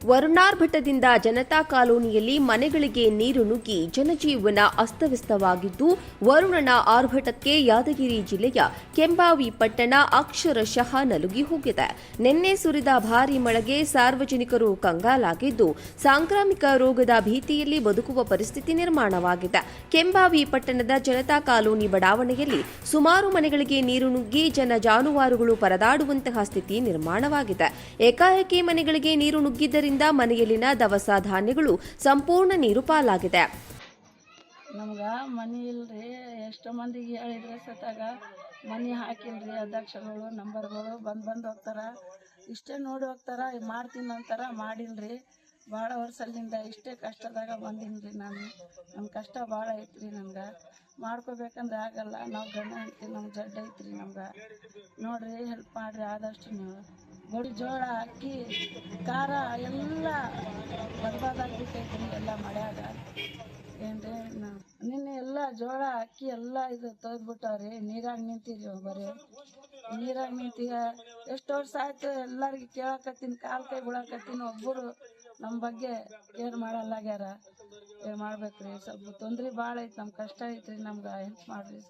ವರುಣಾರ್ಭಟದಿಂದ ಜನತಾ ಕಾಲೋನಿಯಲ್ಲಿ ಮನೆಗಳಿಗೆ ನೀರು ನುಗ್ಗಿ ಜನಜೀವನ ಅಸ್ತವ್ಯಸ್ತವಾಗಿದ್ದು, ವರುಣನ ಆರ್ಭಟಕ್ಕೆ ಯಾದಗಿರಿ ಜಿಲ್ಲೆಯ ಕೆಂಬಾವಿ ಪಟ್ಟಣ ಅಕ್ಷರಶಃ ನಲುಗಿ ಹೋಗಿದೆ. ನಿನ್ನೆ ಸುರಿದ ಭಾರೀ ಮಳೆಗೆ ಸಾರ್ವಜನಿಕರು ಕಂಗಾಲಾಗಿದ್ದು, ಸಾಂಕ್ರಾಮಿಕ ರೋಗದ ಭೀತಿಯಲ್ಲಿ ಬದುಕುವ ಪರಿಸ್ಥಿತಿ ನಿರ್ಮಾಣವಾಗಿದೆ. ಕೆಂಬಾವಿ ಪಟ್ಟಣದ ಜನತಾ ಕಾಲೋನಿ ಬಡಾವಣೆಯಲ್ಲಿ ಸುಮಾರು ಮನೆಗಳಿಗೆ ನೀರು ನುಗ್ಗಿ ಜನ ಜಾನುವಾರುಗಳು ಪರದಾಡುವಂತಹ ಸ್ಥಿತಿ ನಿರ್ಮಾಣವಾಗಿದೆ. ಏಕಾಏಕಿ ಮನೆಗಳಿಗೆ ನೀರು ನುಗ್ಗಿದ್ದರಿಂದ ಮನೆಯಲ್ಲಿನ ದವಸ ಧಾನ್ಯಗಳು ಸಂಪೂರ್ಣ ನೀರು ಪಾಲಾಗಿದೆ. ನಮ್ಗೆ ಮನೆ ಇಲ್ರಿ, ಎಷ್ಟೋ ಮಂದಿಗೆ ಹೇಳಿದ್ರೆ ಸತಾಗ ಮನೆ ಹಾಕಿಲ್ರಿ. ಅಧ್ಯಕ್ಷಗಳು ನಂಬರ್ಗಳು ಬಂದು ಹೋಗ್ತಾರ, ಇಷ್ಟೇ ನೋಡಿ ಹೋಗ್ತಾರ, ಮಾಡ್ತೀನಿ ಅಂತಾರ, ಮಾಡಿಲ್ರಿ. ಭಾಳ ವರ್ಷದಿಂದ ಇಷ್ಟೇ ಕಷ್ಟದಾಗ ಬಂದೀನಿ ನಾನು. ನಮ್ಮ ಕಷ್ಟ ಭಾಳ ಐತ್ರಿ. ನಮ್ಗೆ ಮಾಡ್ಕೋಬೇಕಂದ್ರೆ ಆಗಲ್ಲ. ನಾವು ಗಂಡ ಅಂತೀವಿ, ನಮ್ಗೆ ಜಡ್ಡ ಐತ್ರಿ. ನಮ್ಗೆ ನೋಡ್ರಿ, ಹೆಲ್ಪ್ ಮಾಡಿರಿ ಆದಷ್ಟು. ನೀವು ಗೋಡಿ ಜೋಳ ಅಕ್ಕಿ ಖಾರ ಎಲ್ಲ ಬರ್ಬಾದಾಗ್ಬಿಟ್ಟೈತ್ರಿ ಎಲ್ಲ ಮಳೆಯಾಗ. ಏನ್ರಿ ನಿನ್ನೆ ಎಲ್ಲ ಜೋಳ ಅಕ್ಕಿ ಎಲ್ಲ ಇದು ತೆಗೆದ್ಬಿಟ್ಟವ್ರಿ. ನೀರಾಗ ನಿಂತಿರಿ, ಬರೀ ನೀರಾಗ ನಿಂತೀಗ ಎಷ್ಟು ವರ್ಷ ಆಯ್ತು. ಎಲ್ಲರಿಗೆ ಕೇಳಕತ್ತೀನಿ, ಕಾಲು ಕೈ ಬಿಡಕತ್ತೀನಿ. ಒಬ್ಬರು ನಮ್ಮ ಬಗ್ಗೆ ಕೇರ್ ಮಾಡಲ್ಲಾಗ್ಯಾರ. ಮಾಡ್ಬೇಕ್ರಿ, ಸ್ವಲ್ಪ ತೊಂದ್ರೆ ಭಾಳ ಐತಿ. ನಮ್ಮ ಕಷ್ಟ ಐತ್ರಿ, ನಮ್ಗೆ ಹೆಲ್ಪ್ ಮಾಡ್ರಿ.